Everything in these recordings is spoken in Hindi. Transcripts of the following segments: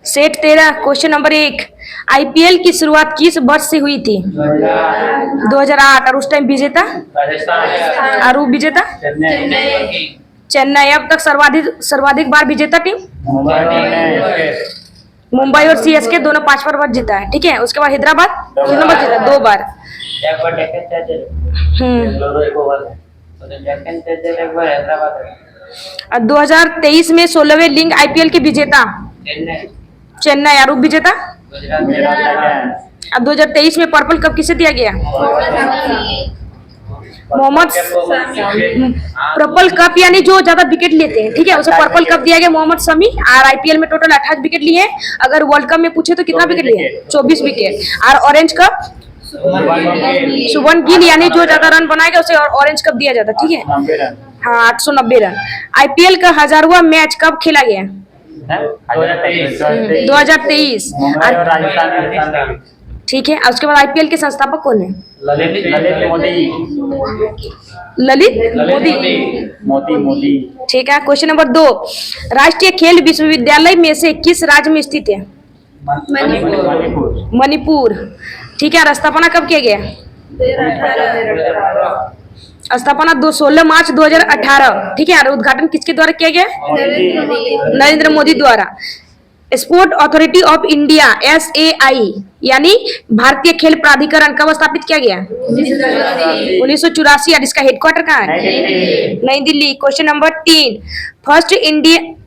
Set 13 question number 1। आईपीएल की शुरुआत किस वर्ष से हुई थी? 2008। और उस टाइम विजेता? और वो विजेता? चेन्नई। अब तक सर्वाधिक बार विजेता टीम? मुंबई और सीएसके दोनों 5 बार जीता है। ठीक है, उसके बाद हैदराबाद कितने बार जीता? 2 बार। और 2023 में 16वें लीग आईपीएल के विजेता? चेन्नई। और विजेता? अब 2023 में पर्पल कप किसे दिया गया? मोहम्मद। पर्पल कप यानी जो ज्यादा विकेट लेते हैं, ठीक है, उसे पर्पल कप दिया गया मोहम्मद शमी। और आईपीएल में टोटल 28 विकेट लिए। अगर वर्ल्ड कप में पूछे तो कितना विकेट लिए? 24 विकेट। और ऑरेंज कप शुभमन गिल यानी जो ज्यादा रन बनाएगा उसे ऑरेंज कप दिया जाता है। ठीक है, हाँ, 890 रन। आईपीएल का 1000वां मैच कब खेला गया? 2023। ठीक है, उसके बाद आईपीएल के संस्थापक कौन है? ललित मोदी। ठीक है, क्वेश्चन नंबर 2। राष्ट्रीय खेल विश्वविद्यालय में से किस राज्य में स्थित है? मणिपुर। ठीक है, स्थापना कब किया गया? स्थापना 16 मार्च 2018। ठीक है, और उद्घाटन किसके द्वारा किया गया? नरेंद्र मोदी द्वारा। Sport authority of India SAI यानी भारतीय खेल प्राधिकरण कब स्थापित किया गया? 1984। और इसका हेडक्वार्टर कहाँ है? New Delhi. Question number 3।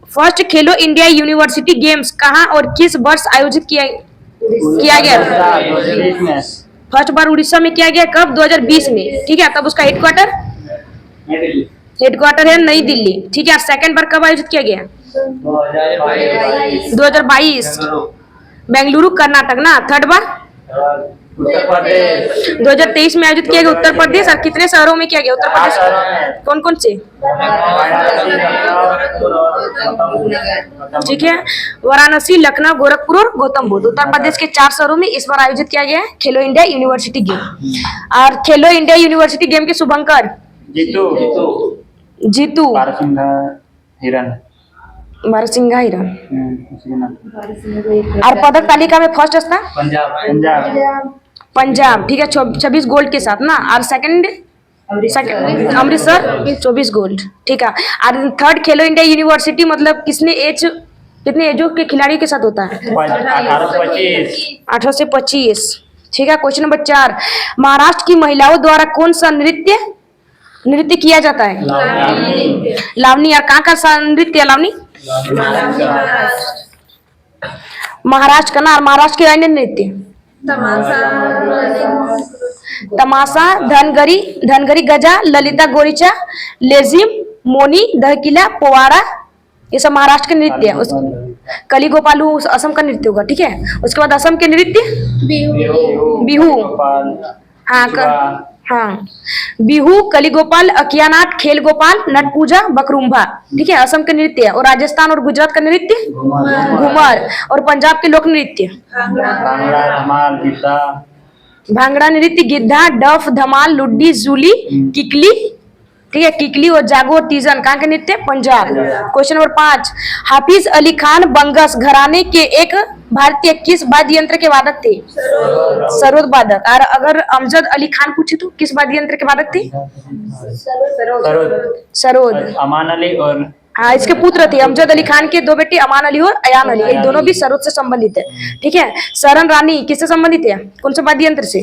First Khelo India university games कहाँ और किस वर्ष आयोजित किया गया? फर्स्ट बार उड़ीसा में किया गया। कब? 2020 में। ठीक है, तब उसका हेडक्वार्टर है नई दिल्ली। ठीक है, सेकंड बार कब आयोजित किया गया? 2022 बेंगलुरु कर्नाटक ना। थर्ड बार 2023 में आयोजित किया गया उत्तर प्रदेश। और कितने शहरों में किया गया उत्तर प्रदेश? कौन कौन से? ठीक है, वाराणसी, लखनऊ, गोरखपुर और गौतम बुद्ध। उत्तर प्रदेश के 4 शहरों में इस बार आयोजित किया गया है खेलो इंडिया यूनिवर्सिटी गेम। और खेलो इंडिया यूनिवर्सिटी गेम के शुभंकर जीतू बारहसिंघा हिरन। और पदक तालिका में फर्स्ट स्थान पंजाब। ठीक है, 26 गोल्ड के साथ ना। और सेकंड अमृतसर 24 गोल्ड। ठीक है, और थर्ड खेलो इंडिया यूनिवर्सिटी मतलब कितने एजों के खिलाड़ियों के साथ होता है? 18 से 25। ठीक है, क्वेश्चन नंबर 4। महाराष्ट्र की महिलाओं द्वारा कौन सा नृत्य किया जाता है? लावनी। और कहाँ का नृत्य लावनी? महाराष्ट्र का ना। और महाराष्ट्र के अन्य नृत्य? तमाशा, धनगरी, गजा, ललिता गोरीचा, लेजिम, मोनी, दहकिला, पोवाड़ा, ये सब महाराष्ट्र के नृत्य है। कली गोपालू असम का नृत्य होगा। ठीक है, उसके बाद असम के नृत्य बिहू। हाँ, बिहू, कलीगोपाल, अकियानाट, खेल गोपाल, नट पूजा, बकरुम्भा। ठीक है, असम के नृत्य है। और राजस्थान और गुजरात का नृत्य घूमर। और पंजाब के लोक नृत्य भांगड़ा नृत्य, गिद्धा, डफ, धमाल, लुड्डी, जूली, किकली। ठीक है, किकली और जागो और तीजन कहाँ के नृत्य? पंजाब। Question number 5। हाफिज अली खान बंगस घराने के एक भारतीय किस वाद्य यंत्र के वादक थे? सरोद वादक। और अगर अमजद अली खान पूछे तो किस वाद्य यंत्र के वादक थे? सरोद। अमान अली और हाँ, इसके पुत्र थे अमजद अली खान के 2 बेटे अमान अली और अयान अली। ये दोनों भी सरोद से संबंधित है। ठीक है, सरन रानी किससे संबंधित है? कौन से वाद्य यंत्र से?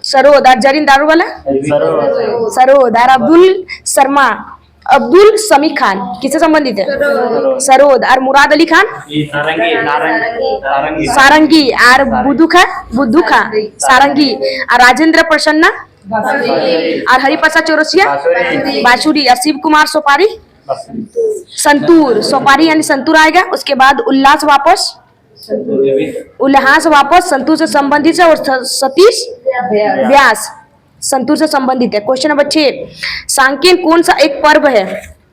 सरोद। और जरीन दारू वाला सरोद। और अब्दुल समी खान किससे संबंधित है? सरोद। और मुराद अली खान सारंगी। और बुद्धू खान सारंगी। और राजेंद्र प्रसन्ना और हरिप्रसाद चौरसिया बांसुरी। और शिव कुमार सोपारी संतूर। सोपारी यानी संतूर आएगा। उसके बाद उल्लास वापस संतूर से संबंधित है। और सतीश व्यास संतूर से संबंधित है। Question number 6। सांकेन कौन सा एक पर्व है?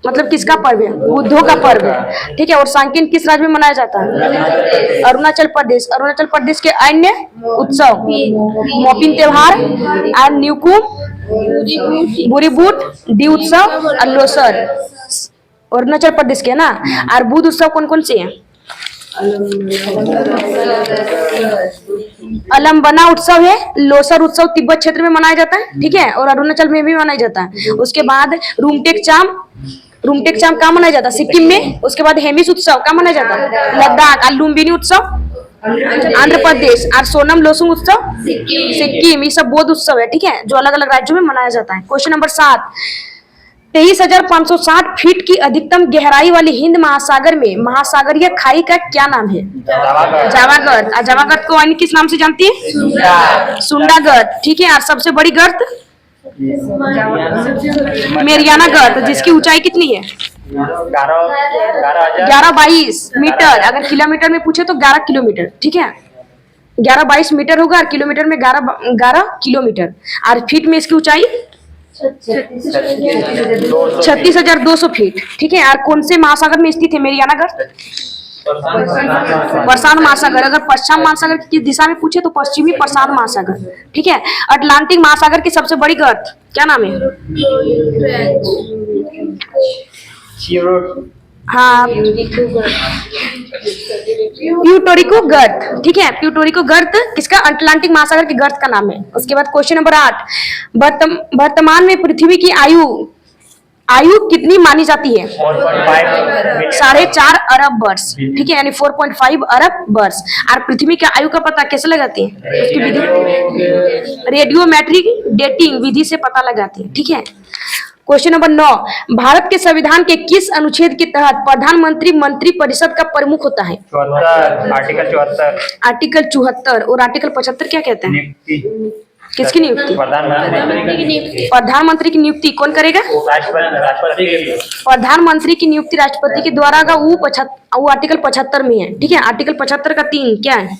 मतलब किसका पर्व है? बुद्धों का पर्व है। ठीक है, और सांकेन किस राज्य में मनाया जाता है? अरुणाचल प्रदेश के अन्य उत्सव मोपिन त्योहार और न्यूकुम, बुरीबूट, डी उत्सव और लोसर। अरुणाचल प्रदेश के है ना। और बुद्ध उत्सव कौन कौन से हैं? अलम्बना उत्सव है, लोसर उत्सव तिब्बत क्षेत्र में मनाया जाता है, ठीक है, और अरुणाचल में भी मनाया जाता है। उसके बाद रूमटेक चाम कहाँ मनाया जाता है? सिक्किम में। उसके बाद हेमिस उत्सव कहाँ मनाया जाता है? लद्दाख। और लुम्बिनी उत्सव आंध्र प्रदेश। और सोनम लोसुंग उत्सव सिक्किम। ये सब बौद्ध उत्सव है, ठीक है, जो अलग अलग राज्यों में मनाया जाता है। क्वेश्चन नंबर 7, 23,560 फीट की अधिकतम गहराई वाली हिंद महासागर में महासागरीय खाई का क्या नाम है? जावा गर्त। और जावा गर्त को अन्य किस नाम से जानती है? सुंडा गर्त, ठीक है। और सबसे बड़ी गर्त मेरियाना गर्त, जिसकी ऊंचाई कितनी है? 1122 मीटर। अगर किलोमीटर में पूछे तो 11 किलोमीटर, ठीक है, 1122 मीटर होगा। और किलोमीटर में 11 किलोमीटर। और फीट में इसकी ऊंचाई 36,200 फीट, ठीक है। और कौन से महासागर में स्थित है मेरियाना गर्त? प्रशांत महासागर। अगर पश्चिम महासागर की दिशा में पूछे तो पश्चिमी प्रशांत महासागर, ठीक है। अटलांटिक महासागर की सबसे बड़ी गर्त क्या नाम है? हाँ, प्यूटोरिको गर्त, ठीक है। प्यूटोरिको गर्त किसका? अटलांटिक महासागर की गर्त का नाम है। उसके बाद क्वेश्चन नंबर 8, वर्तमान में पृथ्वी की आयु कितनी मानी जाती है? 4.5 अरब वर्ष, ठीक है, यानी 4.5 अरब वर्ष। और पृथ्वी की आयु का पता कैसे लगाते हैं? उसकी विधि रेडियोमेट्रिक डेटिंग विधि से पता लगाते हैं, ठीक है। क्वेश्चन नंबर 9, भारत के संविधान के किस अनुच्छेद के तहत प्रधानमंत्री मंत्री परिषद का प्रमुख होता है? आर्टिकल 74। आर्टिकल 74। और आर्टिकल 75 क्या कहते हैं? किसकी नियुक्ति? प्रधानमंत्री की नियुक्ति कौन करेगा? प्रधानमंत्री की नियुक्ति राष्ट्रपति के द्वारा का वो आर्टिकल 75 में है, ठीक है। आर्टिकल 75 का 3 क्या है?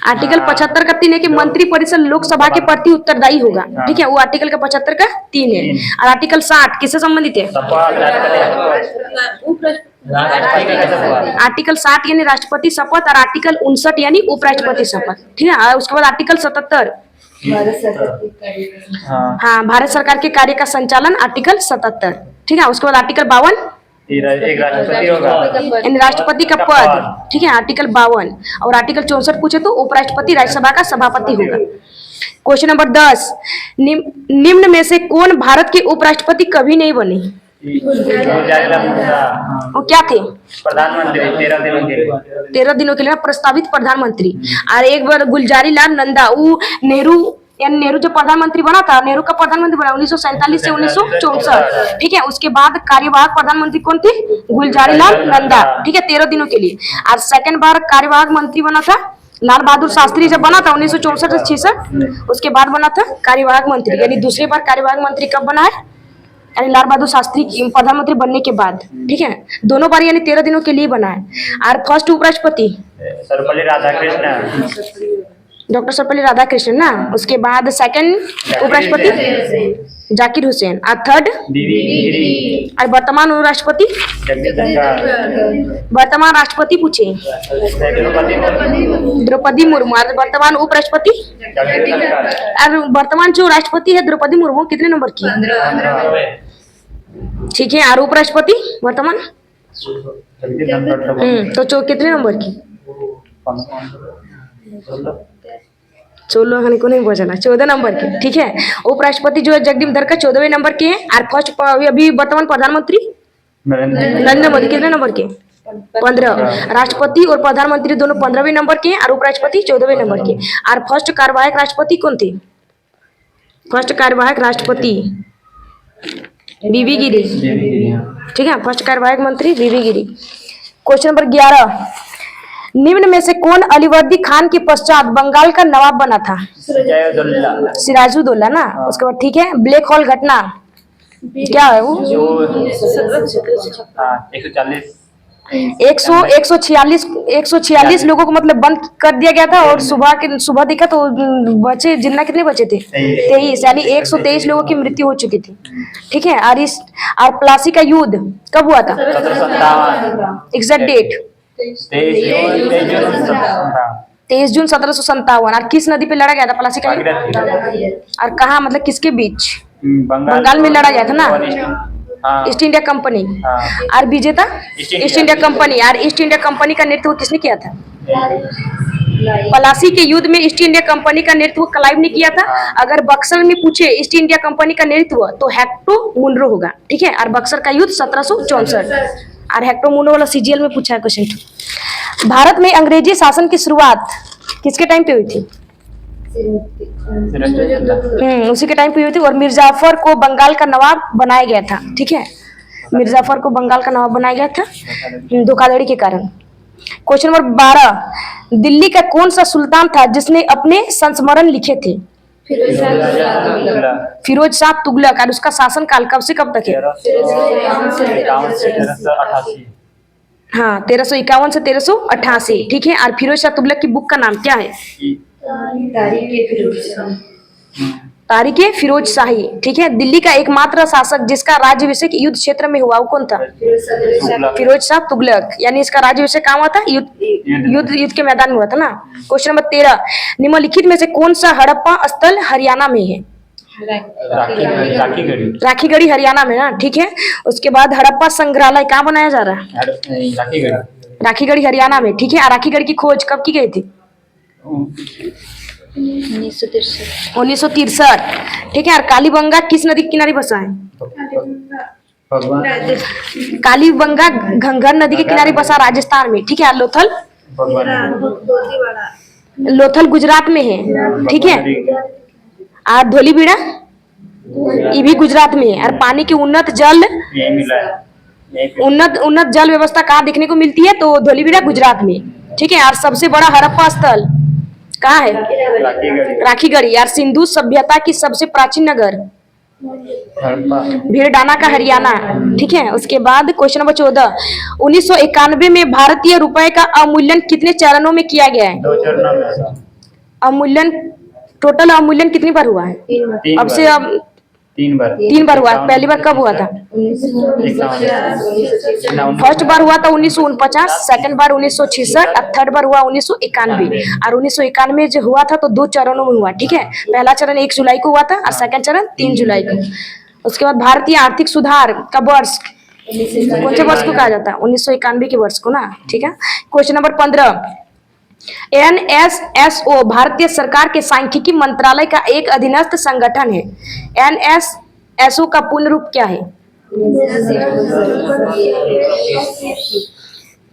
आर्टिकल 75 का 3 है कि मंत्री परिषद लोकसभा के प्रति उत्तरदायी होगा, ठीक है, वो आर्टिकल का 75 का 3 है। और आर्टिकल 60 किससे संबंधित है? आर्टिकल 60 यानी राष्ट्रपति शपथ। और आर्टिकल 59 यानी उपराष्ट्रपति शपथ, ठीक है। और उसके बाद आर्टिकल 77 हाँ, भारत सरकार के कार्य का संचालन, आर्टिकल 77, ठीक है। उसके बाद आर्टिकल 52 एक राष्ट्रपति होगा, यानी राष्ट्रपति का पद, ठीक है, आर्टिकल 52। और आर्टिकल 64 पूछे तो उपराष्ट्रपति राज्यसभा का सभापति होगा। क्वेश्चन नंबर 10, निम्न में से कौन भारत के उपराष्ट्रपति कभी नहीं बने? वो क्या थे? प्रधानमंत्री 13 दिनों के लिए प्रस्तावित प्रधानमंत्री। और एक बार गुलजारी लाल नंदा, वो नेहरू जब प्रधानमंत्री बना था, नेहरू का प्रधानमंत्री बना 1947 से 1964, ठीक है। उसके बाद कार्यवाहक प्रधानमंत्री कौन थे? गुलजारी लाल नंदा, ठीक है, 13 दिनों के लिए। और सेकंड बार कार्यवाहक मंत्री बना था लाल बहादुर शास्त्री, जब बना था 1964 से 66, उसके बाद बना था कार्यवाहक मंत्री। यानी दूसरी बार कार्यवाहक मंत्री कब बना है? यानी लाल बहादुर शास्त्री प्रधानमंत्री बनने के बाद, ठीक है, दोनों बार यानी 13 दिनों के लिए बना है। और फर्स्ट उपराष्ट्रपति सर्वपल्ली राधाकृष्णन, डॉक्टर सर्वपल्ली राधाकृष्णन ना। उसके बाद सेकंड उपराष्ट्रपति जाकिर हुसैन। और थर्ड और वर्तमान उपराष्ट्रपति वर्तमान राष्ट्रपति पूछे द्रौपदी मुर्मू। और वर्तमान उपराष्ट्रपति और वर्तमान जो राष्ट्रपति है द्रौपदी मुर्मू कितने नंबर की? ठीक है। और उपराष्ट्रपति वर्तमान तो कितने नंबर की? 16 को नहीं बचना, 14 नंबर के, ठीक है। उपराष्ट्रपति जो है जगदीप धनखड़ 14वें नंबर के हैं। और फर्स्ट अभी वर्तमान प्रधानमंत्री नरेंद्र मोदी कितने नंबर के? 15। राष्ट्रपति और प्रधानमंत्री दोनों 15वें नंबर के हैं। और उपराष्ट्रपति 14वें नंबर के। और फर्स्ट कार्यवाहक राष्ट्रपति कौन थे? फर्स्ट कार्यवाहक राष्ट्रपति बीबी गिरी, ठीक है, फर्स्ट कार्यवाहक मंत्री बीबी गिरी। क्वेश्चन नंबर 11, निम्न में से कौन अलीवर्दी खान के पश्चात बंगाल का नवाब बना था? सिराजुद्दौला ना। उसके बाद ठीक है, ब्लैक होल घटना क्या है वो? 146 लोगों को मतलब बंद कर दिया गया था। और सुबह देखा तो बचे जितना कितने बचे थे? 23, यानी 123 लोगों की मृत्यु हो चुकी थी, ठीक है। और प्लासी का युद्ध कब हुआ था? एग्जैक्ट डेट 23 जून 1757। और किस नदी पे लड़ा गया था प्लासी का युद्ध? और कहाँ, मतलब किसके बीच? बंगाल में लड़ा गया था ना। हाँ। East India company. हाँ। और विजेता ईस्ट ईस्ट इंडिया कंपनी। और ईस्ट इंडिया कंपनी का नेतृत्व किसने किया था? पलासी के युद्ध में ईस्ट इंडिया कंपनी का नेतृत्व क्लाइव ने किया था। हाँ। अगर बक्सर में पूछे ईस्ट इंडिया कंपनी का नेतृत्व तो हेक्टो मुनरो होगा, ठीक है। और बक्सर का युद्ध 1764। और हेक्टो मुनरो वाला सीजीएल में पूछा है क्वेश्चन। भारत में अंग्रेजी शासन की शुरुआत किसके टाइम पे हुई थी? उसी के टाइम पे हुई थी। और मिर्जाफर को बंगाल का नवाब बनाया गया था, ठीक है। मिर्जाफर को बंगाल का नवाब बनाया गया था धोखाधड़ी के कारण। क्वेश्चन नंबर 12, दिल्ली का कौन सा सुल्तान था जिसने अपने संस्मरण लिखे थे? फिरोज शाह तुगलक। और उसका शासन काल कब से कब तक है? 1351 से 1388। हाँ, 1351 से 1388, ठीक है। और फिरोज शाह तुगलक की बुक का नाम क्या है? तारीख फिरोज शाही, ठीक है। दिल्ली का एकमात्र शासक जिसका राज्याभिषेक युद्ध क्षेत्र में हुआ वो कौन था? फिरोज शाह तुगलक। यानी इसका राज्याभिषेक कहाँ हुआ था? युद्ध के मैदान में हुआ था ना। क्वेश्चन नंबर 13, निम्नलिखित में से कौन सा हड़प्पा स्थल हरियाणा में है? राखीगढ़ी हरियाणा में ना, ठीक है। उसके बाद हड़प्पा संग्रहालय कहाँ बनाया जा रहा है? राखीगढ़ी हरियाणा में, ठीक है। और राखीगढ़ की खोज कब की गई थी? 1963, ठीक है। और कालीबंगा किस नदी के किनारे बसा है? कालीबंगा घंघर नदी के किनारे बसा राजस्थान में, ठीक है। और लोथल गुजरात में है, ठीक है। और धोलीबीड़ा ये भी गुजरात में है। और पानी की उन्नत जल व्यवस्था कहाँ देखने को मिलती है? तो धोलीबीड़ा गुजरात में, ठीक है। और सबसे बड़ा हड़प्पा स्थल कहाँ है? राखीगढ़ी। यार सिंधु सभ्यता की सबसे प्राचीन नगर भीड़डाना का हरियाणा, ठीक है। उसके बाद क्वेश्चन नंबर 14, 1991 में भारतीय रुपए का अवमूल्यन कितने चरणों में किया गया है? 2 चरणों में। अवमूल्यन, टोटल अवमूल्यन कितनी बार हुआ है? अब से अब 3 बार हुआ है। पहली बार कब हुआ था? फर्स्ट बार हुआ था 1949, सेकंड बार 1966 और थर्ड बार हुआ 1991। और 1991 जो हुआ था तो 2 चरणों में हुआ, ठीक है। पहला चरण 1 जुलाई को हुआ था और सेकंड चरण 3 जुलाई को। उसके बाद भारतीय आर्थिक सुधार का वर्ष कौन से वर्ष को कहा जाता है? 1991 के वर्ष को ना, ठीक है। क्वेश्चन नंबर 15, NSSO भारतीय सरकार के सांख्यिकी मंत्रालय का एक अधीनस्थ संगठन है। NSSO का पूर्ण रूप क्या है?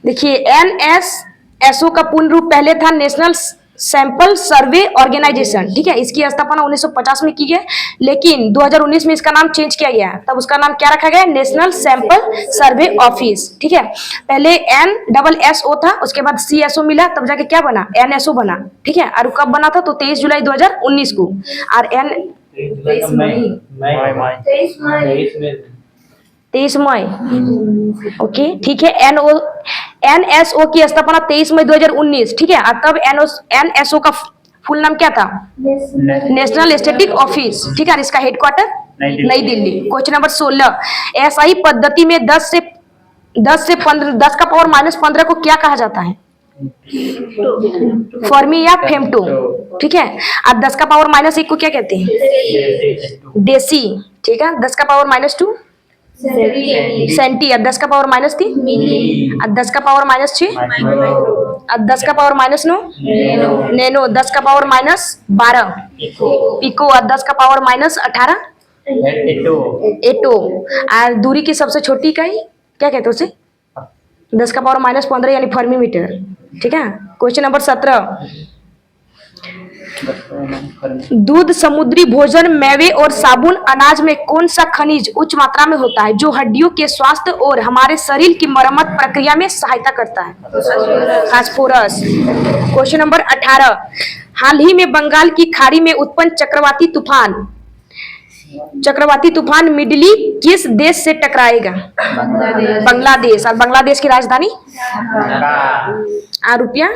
देखिए, NSSO का पूर्ण रूप पहले था नेशनल सैंपल सर्वे ऑर्गेनाइजेशन, ठीक है। इसकी स्थापना 1950 में की गई, लेकिन 2019 में इसका नाम चेंज किया गया। तब उसका नाम क्या रखा गया? नेशनल सैंपल सर्वे ऑफिस, ठीक है। पहले NSSO था, उसके बाद CSO मिला, तब जाके क्या बना? NSO बना, ठीक है। और कब बना था? तो 23 जुलाई 2019 को। और 23 मई, ओके, ठीक है। NSO की स्थापना 23 मई 2019, ठीक है। और तब NSO का फुल नाम क्या था? नेशनल स्टैटिस्टिक्स ऑफिस, ठीक है। और इसका हेडक्वार्टर नई दिल्ली। क्वेश्चन नंबर 16, SI पद्धति में 10 से 15 10 का पावर -15 को क्या कहा जाता है? फर्मी या फेमटो, ठीक है। अब 10 का पावर -1 को क्या कहते हैं? डेसी, ठीक है। 10 का पावर -2 सेंटी। अब 10 का पावर -3 अब 10 का पावर -6 अब 10 का पावर -9 नैनो। 10 का पावर -12 पिको। अब 10 का पावर -18 एटो। और दूरी की सबसे छोटी इकाई क्या कहते हैं उसे? 10 का पावर -15 यानी फर्मी मीटर, ठीक है। क्वेश्चन नंबर 17, दूध, समुद्री भोजन, मेवे और साबुन अनाज में कौन सा खनिज उच्च मात्रा में होता है जो हड्डियों के स्वास्थ्य और हमारे शरीर की मरम्मत प्रक्रिया में सहायता करता है? फास्फोरस। क्वेश्चन नंबर 18, हाल ही में बंगाल की खाड़ी में उत्पन्न चक्रवाती तूफान मिडली किस देश से टकराएगा? बांग्लादेश। और बांग्लादेश की राजधानी? रुपया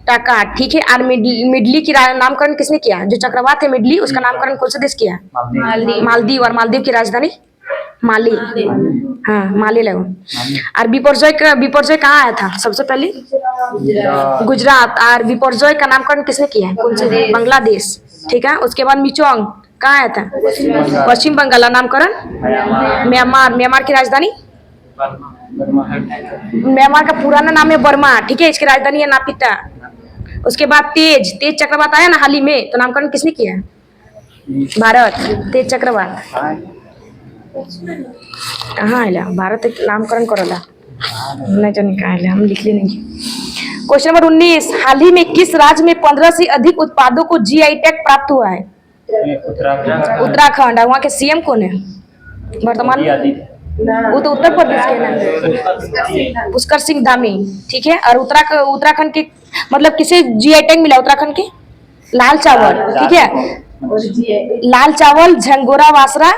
टाका, ठीक है। और मिडली की नामकरण किसने किया? जो चक्रवात है मिडली, उसका नामकरण कौन से देश किया? मालदीव। और मालदीव की राजधानी माली, हाँ माली लगो। और बिपरजॉय कहाँ आया था सबसे पहले? गुजरात। और बिपरजॉय का नामकरण किसने किया है? कौन से? बांग्लादेश, ठीक है। उसके बाद मिचोंग कहाँ आया था? पश्चिम बंगाल। नामकरण? म्यांमार। म्यांमार की राजधानी? म्यांमार का पुराना नाम है बर्मा, ठीक है। इसकी राजधानी है नापिता। उसके बाद तेज। तेज चक्रवात आया ना हाल ही में, तो नामकरण किसने किया? भारत। तेज चक्रवात कहाँ आया? भारत एक नामकरण करोला नहीं जाने कहाँ आया, हम लिख ले नहीं। क्वेश्चन नंबर 19, हाल ही में किस राज्य में 15 से अधिक उत्पादों को जीआई टैग प्राप्त हुआ है? उत्तराखंड। और वहाँ के सीएम कौन है वर्तमान में? वो तो उत्तर प्रदेश के ना, पुष्कर सिंह धामी, ठीक है। और उत्तराखंड के मतलब किसे जीआई टैग मिला उत्तराखंड के? लाल चावल, ठीक है। लाल चावल, झंगोरा वासरा,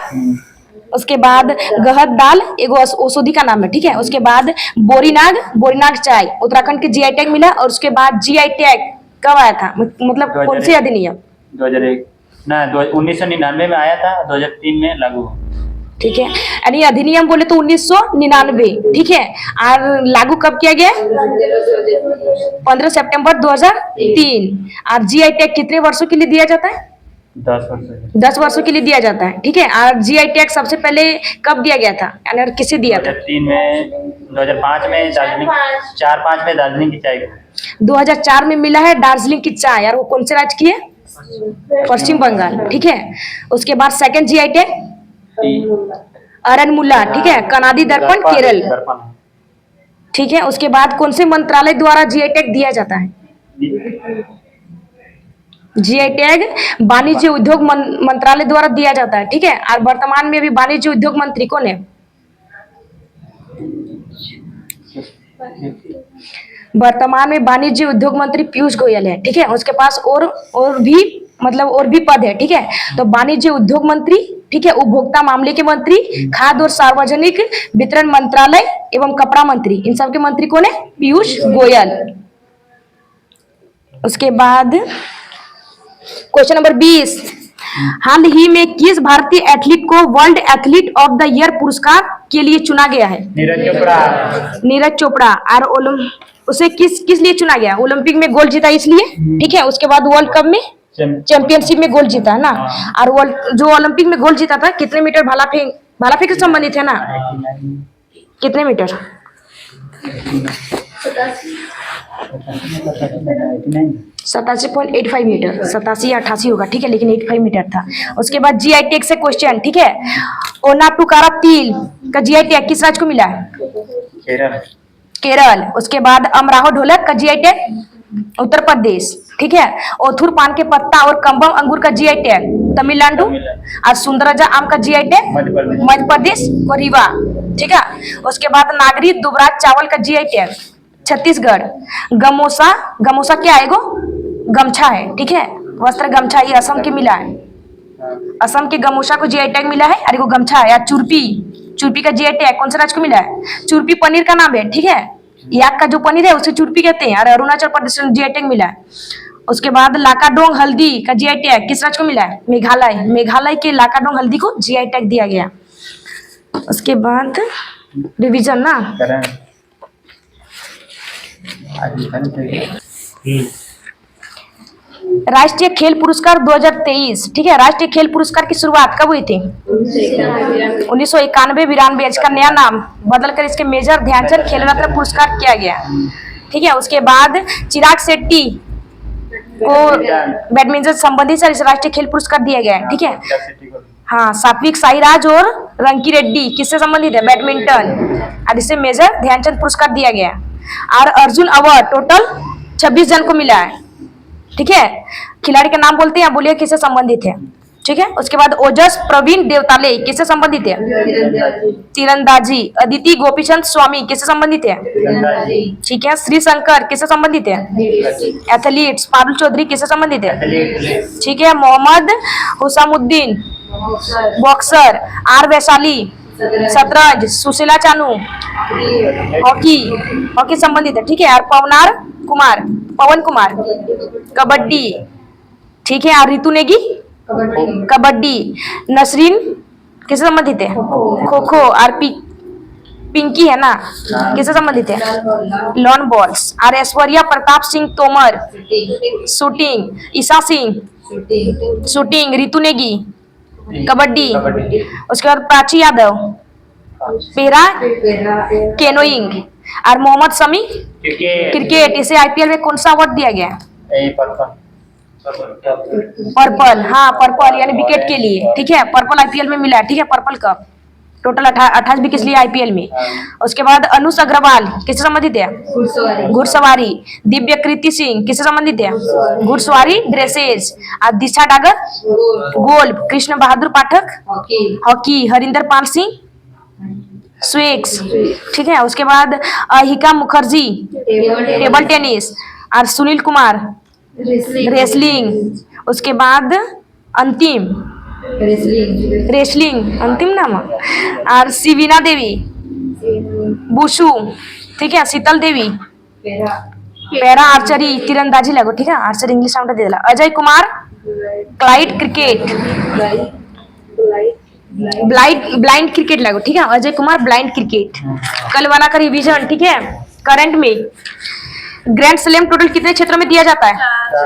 उसके बाद गहत दाल, एगो औषधि का नाम है, ठीक है। उसके बाद बोरीनाग चाय उत्तराखंड के जीआई टैग मिला। और उसके बाद जीआई टैग कब आया था, मतलब कौन से अधिनियम? 2001 ना 1999 में आया था, 2003 में लागू हुआ, ठीक है। यानी अधिनियम बोले तो 1999, ठीक है। और लागू कब किया गया? 15 सितंबर 2003। और जीआई टैग कितने वर्षों के लिए दिया जाता है? 10 वर्षों के लिए दिया जाता है, ठीक है। और जीआई टैग सबसे पहले कब दिया गया था, यानी और किसे दिया था? 2003 में, 2005 में दार्जिलिंग, 4-5 में दार्जिलिंग की चाय। 2004 में मिला है दार्जिलिंग की चाय। और वो कौन से राज्य की है? पश्चिम बंगाल, ठीक है। उसके बाद सेकंड जीआई टैग अरनमुला, ठीक है, कनाडी दर्पण, केरल, ठीक है। उसके बाद कौन से मंत्रालय द्वारा जीआई टैग दिया जाता है? जीआई टैग वाणिज्य उद्योग मंत्रालय द्वारा दिया जाता है, ठीक है। और वर्तमान में अभी वाणिज्य उद्योग मंत्री कौन है? वर्तमान में वाणिज्य उद्योग मंत्री पीयूष गोयल है, ठीक है। उसके पास और भी पद है, ठीक है। तो वाणिज्य उद्योग मंत्री, ठीक है, उपभोक्ता मामले के मंत्री, खाद्य और सार्वजनिक वितरण मंत्रालय एवं कपड़ा मंत्री, इन सब के मंत्री कौन है? पीयूष गोयल। उसके बाद क्वेश्चन नंबर 20, हाल ही में किस भारतीय एथलीट को world athlete of the year पुरस्कार के लिए चुना गया है? नीरज चोपड़ा। और उसे किस लिए चुना गया? ओलंपिक में गोल्ड जीता इसलिए, ठीक है। उसके बाद वर्ल्ड कप में, चैंपियनशिप में गोल्ड जीता है ना। और जो ओलंपिक में गोल्ड जीता था, कितने मीटर भाला फेंक से संबंधित है ना? कितने मीटर? 87.85 मीटर, 87 या 88 होगा, ठीक है, लेकिन 85 मीटर था। उसके बाद जीआई टैग से क्वेश्चन, ठीक है। ओनाटुकारा तिल का जीआई टैग किस राज्य को मिला है? केरल। उसके बाद अमराहो ढोलक का जीआई टैग उत्तर प्रदेश, ठीक है। ओथुर पान के पत्ता और कम्बम अंगूर का जीआई टैग तमिलनाडु। और सुंदरजा आम का जीआई टैग मध्य प्रदेश और रीवा, ठीक है। उसके बाद नागरी दुबराज चावल का जीआई टैग छत्तीसगढ़। गमोसा क्या है? गमछा है, ठीक है, वस्त्र गमछा, ये असम के मिला है। असम के गमोसा को जीआई टैग मिला है। और वो गमछा है। चुरपी का जीआई टैग कौन से राज्य को मिला है? चुरपी पनीर का नाम है, ठीक है। याक का जो पनीर है उसे चुरपी कहते हैं। और अरुणाचल प्रदेश में जीआई टैग मिला है। उसके बाद लाकाडोंग हल्दी का जीआई टैग किस राज्य को मिला है? मेघालय के लाकाडोंग हल्दी को जीआई टैग दिया गया। उसके बाद रिवीजन ना, राष्ट्रीय खेल पुरस्कार 2023, ठीक है। राष्ट्रीय खेल पुरस्कार की शुरुआत कब हुई थी? 1991-92। इसका नया नाम बदलकर इसके मेजर ध्यानचंद खेल रत्न पुरस्कार किया गया, ठीक है। उसके बाद चिराग शेट्टी को बैडमिंटन संबंधी से राष्ट्रीय खेल पुरस्कार दिया गया है, ठीक है। हाँ, सात्विक साईराज और रंकी रेड्डी किससे संबंधित है? बैडमिंटन। और इसे मेजर ध्यानचंद पुरस्कार दिया गया। और अर्जुन अवार्ड टोटल 26 जन को मिला है, ठीक है। खिलाड़ी का नाम बोलते हैं, बोलिए किससे संबंधित है, ठीक है। उसके बाद ओजस प्रवीण देवताले किससे संबंधित है? तीरंदाजी। अदिति गोपीचंद स्वामी किससे संबंधित है? ठीक है। श्री शंकर किससे संबंधित है? एथलीट्स। पारुल चौधरी किससे संबंधित है? ठीक है। मोहम्मद हुसामुद्दीन बॉक्सर। आर वैशाली शतरंज। सुशीला चानू हॉकी संबंधित है, ठीक है। और पवन कुमार कबड्डी, ठीक है। और रितु नेगी कबड्डी। नसरीन किससे संबंधित है? खो खो। और पिंकी है ना, किससे संबंधित है? Lawn balls. और ऐश्वर्या प्रताप सिंह तोमर शूटिंग। ईशा सिंह शूटिंग। रितु नेगी कबड्डी। कबड्डी। उसके बाद प्राची यादव पेरा केनोइंग। और मोहम्मद शमी क्रिकेट। क्रिकेट। इसे आईपीएल में कौन सा अवार्ड दिया गया? यही पर्पल। पर्पल, हाँ पर्पल यानी विकेट के लिए, ठीक है, पर्पल आईपीएल में मिला है, ठीक है, पर्पल कप। टोटल 28 विकेट लिए आईपीएल में। उसके बाद अनुष अग्रवाल किससे संबंधित है? घुड़सवारी। दिव्य कृति सिंह किससे संबंधित है? घुड़सवारी ड्रेसेज। और दिशा Dagar golf. Krishna Bahadur Pathak hockey. Harinder Pal Singh civics, ठीक है। उसके बाद अहिका मुखर्जी टेबल टेनिस। और सुनील कुमार रेसलिंग। उसके बाद अंतिम रेसलिंग अंतिम नाम। और शिवीना देवी बुशु, ठीक है। शीतल देवी पैरा आर्चरी तीरंदाजी लगो, ठीक है, आर्चरी इंग्लिश नाम दे दिला। Ajay Kumar Clyde cricket blind cricket लगो, ठीक है, अजय कुमार ब्लाइंड क्रिकेट। कल वाला का रिवीजन, ठीक है। करंट में ग्रैंड स्लैम टोटल कितने क्षेत्रों में दिया जाता है?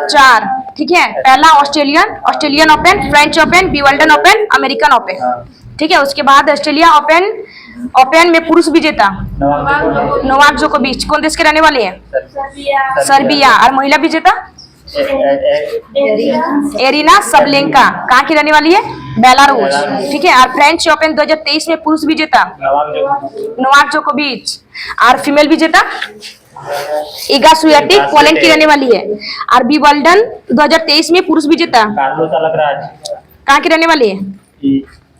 4, ठीक है। पहला Australian open, French open, Wimbledon open, American open, ठीक है। उसके बाद ऑस्ट्रेलिया ओपन में पुरुष विजेता नोवाक जोकोविच कौन देश के रहने वाले हैं? सर्बिया। और महिला विजेता एरिना सबलेंका कहाँ की रहने वाली है? बेलारूस, ठीक है। और फ्रेंच ओपन 2023 में पुरुष विजेता नोवाक जोकोविच। और फीमेल विजेता इगा स्वियाटेक पोलैंड की रहने वाली है। और विंबलडन 2023 में पुरुष विजेता कहाँ की रहने वाली है?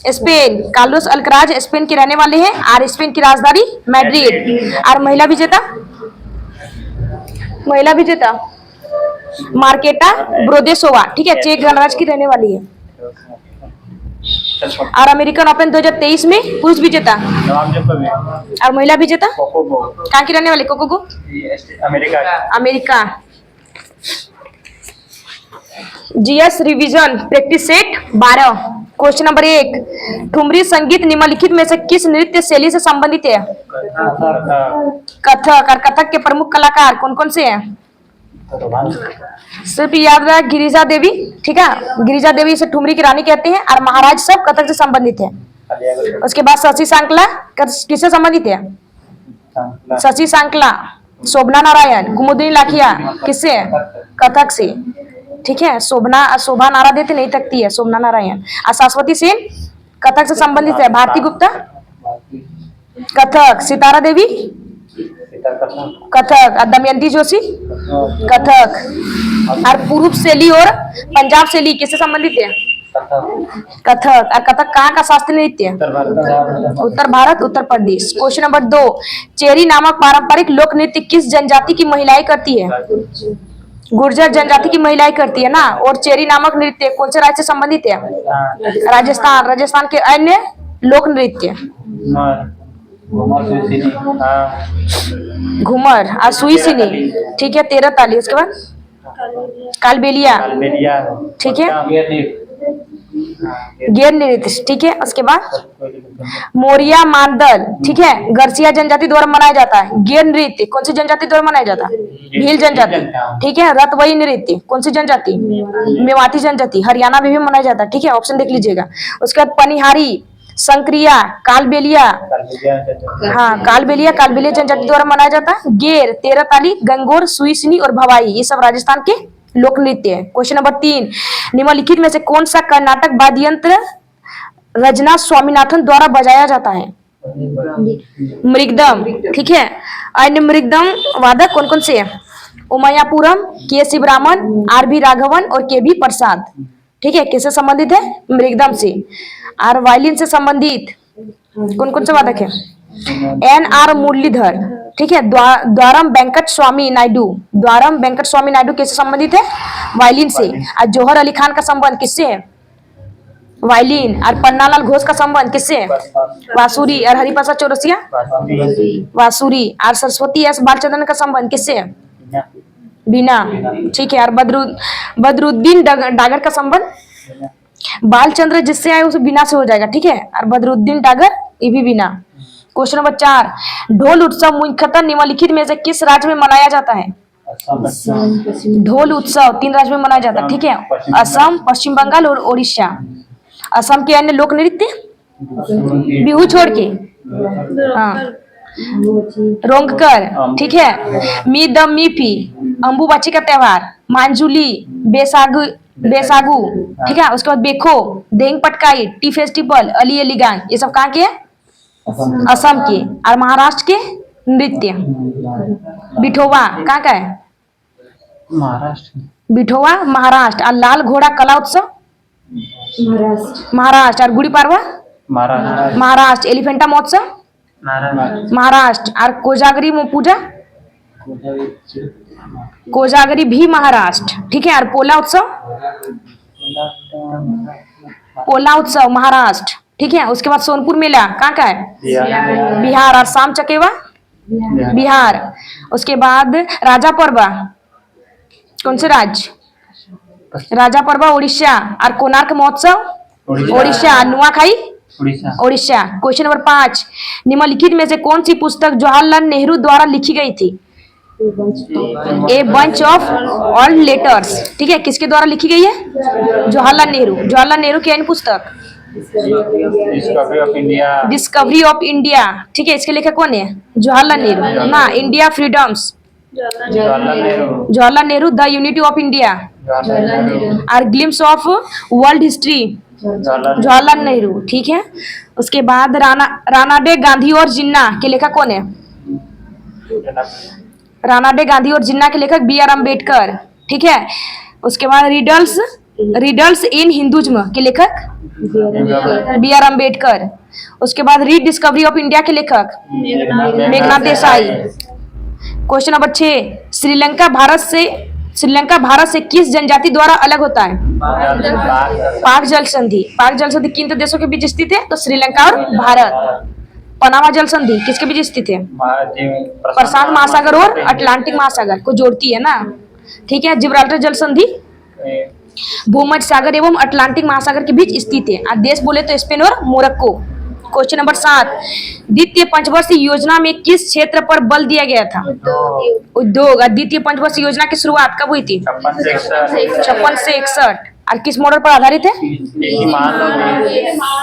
स्पेन। कार्लोस अल्कराज स्पेन के रहने वाले हैं। और स्पेन की राजधानी मैड्रिड। और महिला विजेता मार्केटा ब्रोदेसोवा, ठीक है, चेक गणराज्य की रहने वाली है। और अमेरिकन ओपन 2023 में पुरुष विजेता और महिला विजेता कहाँ की रहने वाली? Coco Gauff America. GS revision practice set 12। Question number 1, thumri संगीत निम्नलिखित में से किस नृत्य शैली से संबंधित है? कथक। और कथक के प्रमुख कलाकार कौन कौन से हैं? सिर्फ याद रहा गिरिजा देवी, ठीक है, गिरिजा देवी से ठुमरी की रानी कहते हैं। और महाराज सब कथक से संबंधित है। उसके बाद शशि सांकला किससे संबंधित है? शशि सांकला। शोभना नारायण कुमुदिनी लाखिया किससे? कथक से, ठीक है। शोभा नारा देते नहीं थकती है, शोभना नारायण। और शाश्वती सेन कथक से संबंधित है। भारती गुप्ता कथक। सितारा देवी कथक। और दमयंती जोशी कथक। और पूर्व शैली और पंजाब शैली किससे संबंधित है? कथक। और कथक कहाँ का शास्त्रीय नृत्य? उत्तर Bharat, Uttar Pradesh. Question number 2, cherry नामक पारंपरिक लोक नृत्य किस जनजाति की महिलाएं करती है? गुर्जर जनजाति की महिलाएं करती है ना। और चेरी नामक नृत्य कौन से राज्य से संबंधित है? राजस्थान। राजस्थान के अन्य लोक नृत्य घूमर और सुईसिनी, ठीक है, 13 ताली। उसके बाद कालबेलिया, ठीक है, गेर नृत्य, ठीक है। उसके बाद मोरिया मानदल, ठीक है, गर्सिया जनजाति द्वारा मनाया जाता है। गेर नृत्य कौन सी जनजाति द्वारा मनाया जाता है? भील जनजाति, ठीक है। रतवई नृत्य कौन सी जनजाति? मेवाती जनजाति। हरियाणा में भी मनाया जाता है, ठीक है, ऑप्शन देख लीजिएगा। उसके बाद पनिहारी, संक्रिया, कालबेलिया, हाँ कालबेलिया जनजाति द्वारा मनाया जाता है। गेर, 13 ताली, गंगोर, सुईसिनी और भवाई ये सब राजस्थान के लोक नृत्य है। क्वेश्चन नंबर 3, निम्नलिखित में से कौन सा कर्नाटक वाद्य यंत्र रजना स्वामीनाथन द्वारा बजाया जाता है? मृगदम, ठीक है। अन्य मृगदम वादक कौन कौन से हैं? उमयापुरम, के शिवरामन, आर.बी. राघवन और के.बी. प्रसाद, ठीक है। किससे संबंधित है? मृगदम से। और वायलिन से संबंधित कौन कौन से वादक है? N.R. मुरलीधर, ठीक है। द्वारम वेंकट स्वामी नायडू किससे संबंधित है? वायलिन से। और जौहर अली खान का संबंध किससे है? वायलिन। और पन्नालाल घोष का संबंध किससे है? बांसुरी। और हरिप्रसाद चौरसिया बांसुरी। और सरस्वती एस बालचंद्रन का संबंध किससे है? बीना, ठीक है। और बदरुद्दीन डागर का संबंध बालचंद्र जिससे आए उसे बीना से हो जाएगा, ठीक है। और बदरुद्दीन डागर ये भी बीना। क्वेश्चन नंबर 4, ढोल उत्सव मुख्यतः निम्नलिखित में से किस राज्य में मनाया जाता है? ढोल उत्सव 3 राज्य में मनाया जाता है, ठीक है, असम, पश्चिम बंगाल और ओडिशा। असम के अन्य लोक नृत्य, बिहू छोड़ के, हाँ, रोंगकर, ठीक है, मी दम मी पी, अम्बुबाची का त्योहार, मांजुली, बेसागु बेसागु, ठीक है, उसके बाद बेखो, देंग पटकाई, टी फेस्टिवल, अली अलीगांग, ये सब कहाँ के हैं? असम के। और महाराष्ट्र के नृत्य, बिठोवा कहाँ का है? महाराष्ट्र। बिठोवा महाराष्ट्र। और लाल घोड़ा कला उत्सव महाराष्ट्र। और गुड़ी पाड़वा महाराष्ट्र। महाराष्ट्र। एलिफेंटा महोत्सव महाराष्ट्र। और कोजागरी पूजा, कोजागरी भी महाराष्ट्र, ठीक है। और पोला उत्सव, पोला उत्सव महाराष्ट्र, ठीक है। उसके बाद सोनपुर मेला कहाँ का है? बिहार। और शाम चकेवा बिहार। उसके बाद राजा परवा कौन से राज्य? राजा परवा उड़ीसा। और कोणार्क महोत्सव उड़ीसा। नुआखाई उड़ीसा। क्वेश्चन नंबर 5, निम्नलिखित में से कौन सी पुस्तक जवाहरलाल नेहरू द्वारा लिखी गई थी? A bunch of all letters, ठीक है, किसके द्वारा लिखी गई है? जवाहरलाल नेहरू। जवाहरलाल नेहरू की अन्य पुस्तक discovery of India. Discovery of India, ठीक है, इसके लेखक कौन है? जवाहरलाल नेहरू ना। India freedoms, Jawaharlal Nehru. The unity of India, और glimpses of world history, Jawaharlal Nehru, ठीक है। उसके बाद राणा डे गांधी और जिन्ना के लेखक कौन है? राणा डे गांधी और जिन्ना के लेखक बी आर अम्बेडकर, ठीक है। उसके बाद रिडल्स इन हिंदुज्म के लेखक बी आर अम्बेडकर। उसके बाद रीडिस्कवरी ऑफ इंडिया के लेखक मेघनाथ देसाई। क्वेश्चन नंबर 6, श्रीलंका भारत से किस जनजाति द्वारा अलग होता है? पाक जल संधि। पाक जल संधि किन देशों के बीच स्थित है? तो श्रीलंका और भारत। पनामा जल संधि किसके बीच स्थित है? प्रशांत महासागर और अटलांटिक महासागर को जोड़ती है ना, ठीक है। जिब्राल्टर जल संधि भूमध्य सागर एवं अटलांटिक महासागर के बीच स्थित है। और देश बोले तो स्पेन और मोरक्को। क्वेश्चन नंबर 7, द्वितीय पंचवर्षीय योजना में किस क्षेत्र पर बल दिया गया था? उद्योग। और द्वितीय पंचवर्षीय योजना की शुरुआत कब हुई थी? 56 से 61। और किस मॉडल पर आधारित है?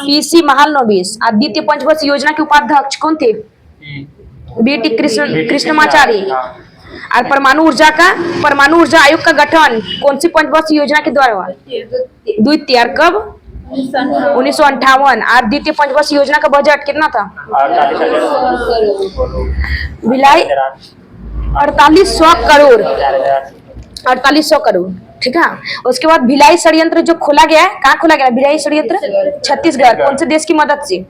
पीसी महालनोबिस। और द्वितीय पंचवर्षीय योजना के उपाध्यक्ष कौन थे? बीटी कृष्णमाचारी। और परमाणु ऊर्जा आयोग का गठन कौन सी पंचवर्षीय योजना के द्वारा हुआ? द्वितीय। और कब? 1958। और द्वितीय पंचवर्षीय योजना का बजट कितना था? 4800 करोड़। 4800 करोड़, ठीक है। उसके बाद भिलाई षड्यंत्र जो खोला गया है, कहाँ खोला गया भिलाई षड्यंत्र? छत्तीसगढ़। कौन से देश की मदद से?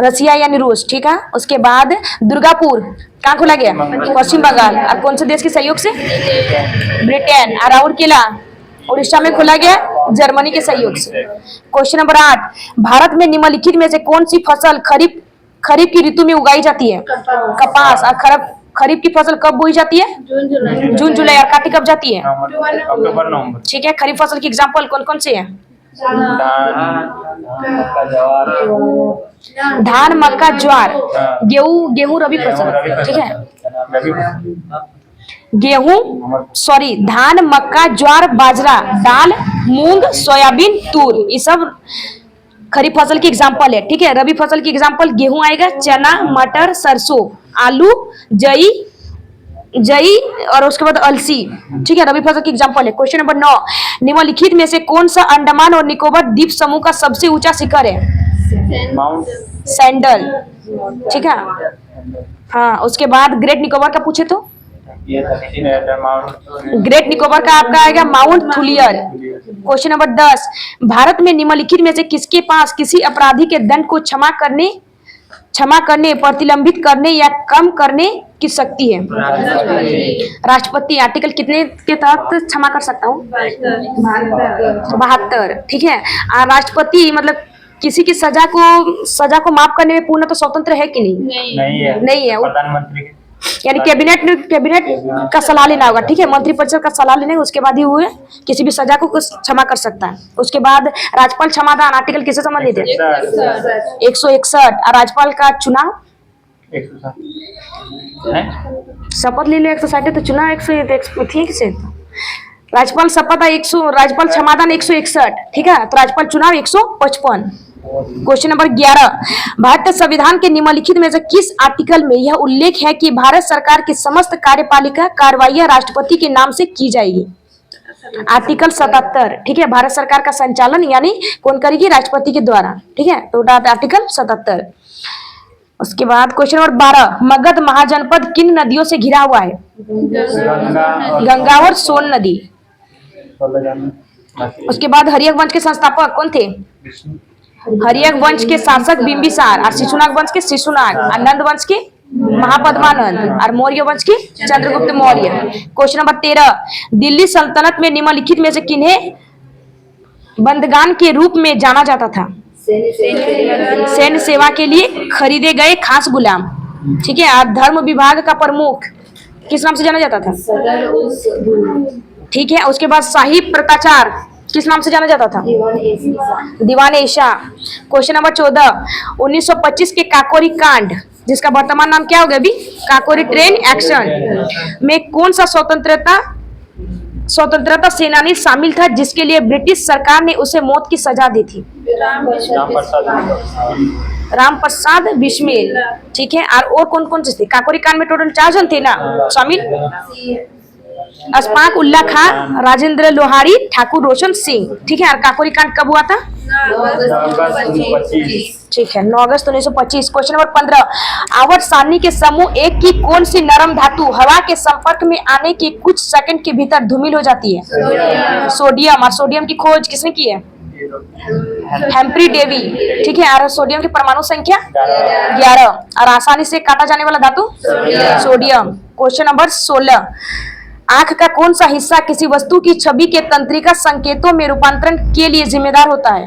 रसिया यानी रूस, ठीक है। उसके बाद दुर्गापुर कहाँ खोला गया? पश्चिम बंगाल। और कौन से देश के सहयोग से? ब्रिटेन। और राउरकेला उड़ीसा में खोला गया जर्मनी के सहयोग से। क्वेश्चन नंबर 8, भारत में निम्नलिखित में से कौन सी फसल खरीफ की ऋतु में उगाई जाती है? कपास। और खरीफ की फसल कब बोई जाती है? जून जुलाई। और काटी कब जाती है? अक्टूबर नवंबर, ठीक है। खरीफ फसल की एग्जाम्पल कौन कौन से है? धान, मक्का, ज्वार। गेहूं रबी फसल, ठीक है। धान, मक्का, ज्वार, बाजरा, दाल, मूंग, सोयाबीन, तूर, ये सब खरीफ फसल की एग्जाम्पल है, ठीक है। रबी फसल की एग्जाम्पल गेहूं आएगा, चना, मटर, सरसों, आलू, जई और उसके बाद अलसी, ठीक है। रबी फसल की एग्जाम्पल है। क्वेश्चन नंबर 9, निम्नलिखित में से कौन सा अंडमान और निकोबार द्वीप समूह का सबसे ऊंचा शिखर है? माउंट सैंडल, ठीक है। हाँ, उसके बाद ग्रेट निकोबार का पूछे तो ग्रेट निकोबार का आपका आएगा mount Thuillier. Question number 10, Bharat में निम्नलिखित में से किसके पास किसी अपराधी के दंड को क्षमा करने, प्रतिलंबित करने या कम करने की शक्ति है? राष्ट्रपति। आर्टिकल कितने के तहत क्षमा कर सकता हूँ? 72, ठीक है। राष्ट्रपति मतलब किसी की सजा को माफ करने में पूर्ण तो स्वतंत्र है कि नहीं? नहीं है। प्रधानमंत्री यानी कैबिनेट का सलाह लेना होगा, ठीक है। मंत्रिपरिषद का सलाह लेने उसके बाद ही वो किसी भी सजा को क्षमा कर सकता है। उसके बाद राज्यपाल क्षमादान आर्टिकल किससे संबंधित है? 161। और राज्यपाल का चुनाव 160 शपथ ले लो 160 तो चुनाव 100 ठीक से। राज्यपाल शपथ 100, राज्यपाल क्षमादान 161, ठीक है। तो राज्यपाल चुनाव 155। क्वेश्चन नंबर 11, भारतीय संविधान के निम्नलिखित में से किस आर्टिकल में यह उल्लेख है कि भारत सरकार की समस्त कार्यपालिका कार्रवाइयां राष्ट्रपति के नाम से की जाएगी? आर्टिकल 77, ठीक है। भारत सरकार का संचालन यानी कौन करेगी? राष्ट्रपति के द्वारा, ठीक है। तो आर्टिकल 77। उसके बाद क्वेश्चन नंबर 12, मगध महाजनपद किन नदियों से घिरा हुआ है? गंगा और सोन नदी। उसके बाद हरियक वंश के संस्थापक कौन थे? हरियक वंश के शासक बिंबिसार, और शिशुनाग वंश के शिशुनाग, और नंद वंश के महापद्मानंद, और मौर्य वंश के चंद्रगुप्त मौर्य। क्वेश्चन नंबर 13, दिल्ली सल्तनत में निम्नलिखित में से किन्हें बंदगान के रूप में जाना जाता था? सैन्य सेवा के लिए खरीदे गए खास गुलाम, ठीक है। और धर्म विभाग का प्रमुख किस नाम से जाना जाता था? ठीक है। उसके बाद शाही प्रताचार किस नाम से जाना जाता था? दीवान ईशा। क्वेश्चन नंबर 14, 1925 के काकोरी कांड, जिसका वर्तमान नाम क्या हो गया अभी? काकोरी ट्रेन एक्शन, में कौन सा स्वतंत्रता सेनानी शामिल था जिसके लिए ब्रिटिश सरकार ने उसे मौत की सजा दी थी? राम प्रसाद बिस्मिल, ठीक है। और कौन कौन से थे? काकोरी कांड में टोटल 4 जन थे ना शामिल? अशफाक उल्ला खां, राजेंद्र लोहारी, ठाकुर रोशन सिंह, ठीक है। और काकोरी कांड कब हुआ था? 9 अगस्त 1925। ठीक है, 9 अगस्त 1925। क्वेश्चन नंबर 15, आवर्त सारणी के समूह एक की कौन सी नरम धातु हवा के संपर्क में आने के कुछ सेकंड के भीतर धूमिल हो जाती है? सोडियम। और सोडियम की खोज किसने की है? हेम्प्री डेवी, ठीक है। और सोडियम की परमाणु संख्या 11। और आसानी से काटा जाने वाला धातु सोडियम। क्वेश्चन नंबर 16, आंख का कौन सा हिस्सा किसी वस्तु की छवि के तंत्रिका संकेतों में रूपांतरण के लिए जिम्मेदार होता है?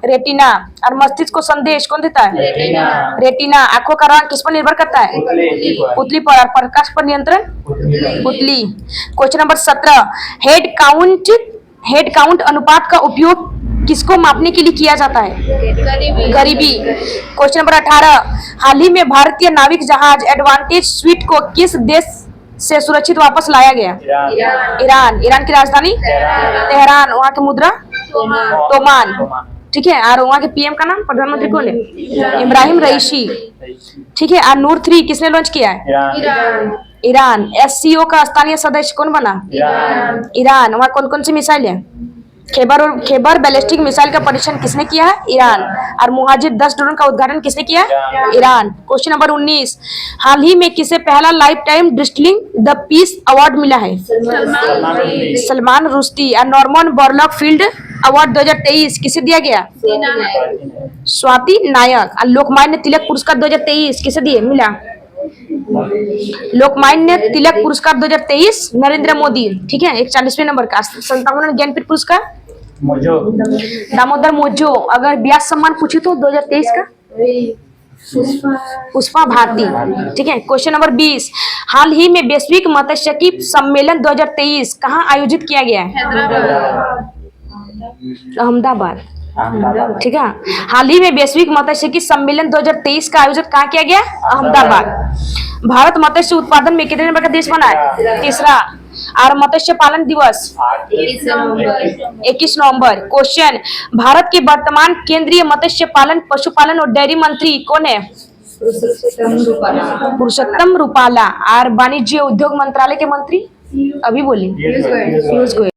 रेटिना। और मस्तिष्क को संदेश कौन देता है? रेटिना। आंखों का रंग किस पर निर्भर करता है? पुतली पर। और प्रकाश पर नियंत्रण? पुतली। क्वेश्चन नंबर 17, हेड काउंट अनुपात का उपयोग किसको मापने के लिए किया जाता है? गरीबी। क्वेश्चन नंबर 18, हाल ही में भारतीय नाविक जहाज एडवांटेज स्वीट को किस देश से सुरक्षित वापस लाया गया? ईरान। ईरान की राजधानी तेहरान। वहाँ की मुद्रा तोमान, ठीक है। और वहाँ के पीएम का नाम, प्रधानमंत्री कौन है? इब्राहिम रईसी, ठीक है। और नूर 3 किसने लॉन्च किया है? ईरान। SCO का स्थानीय सदस्य कौन बना? ईरान। वहाँ कौन कौन सी मिसाइल है? खैबर बैलिस्टिक मिसाइल का परीक्षण किसने किया है? ईरान। और मुहाजिर 10 ड्रोन का उद्घाटन किसने किया है? ईरान। क्वेश्चन नंबर 19, हाल ही में किसे पहला life time distilling the peace award मिला है? सलमान रुश्दी। और नॉर्मन बोरलॉग फील्ड अवार्ड 2023 किसे दिया गया? स्वाति नायक। और लोकमान्य तिलक पुरस्कार 2023 किसे दिए मिला? लोकमान्य तिलक पुरस्कार 2023 नरेंद्र मोदी, ठीक है। 41वें नंबर का। 57वां ज्ञानपीठ पुरस्कार दामोदर मोजो। अगर व्यास सम्मान पूछे तो 2023 का पुष्पा भारती, ठीक है। क्वेश्चन नंबर 20, हाल ही में वैश्विक मत्स्यिकी सम्मेलन 2023 कहाँ आयोजित किया गया है? अहमदाबाद, ठीक है। हाल ही में वैश्विक मत्स्यिकी सम्मेलन 2023 का आयोजन कहाँ किया गया? अहमदाबाद। भारत मत्स्य उत्पादन में कितने नंबर का देश बना है? 3रा। और मत्स्य पालन दिवस 21 नवंबर। क्वेश्चन, भारत के वर्तमान केंद्रीय मत्स्य पालन, पशुपालन और डेयरी मंत्री कौन है? पुरुषोत्तम रूपाला। और वाणिज्य उद्योग मंत्रालय के मंत्री अभी बोली पीयूष गोयल।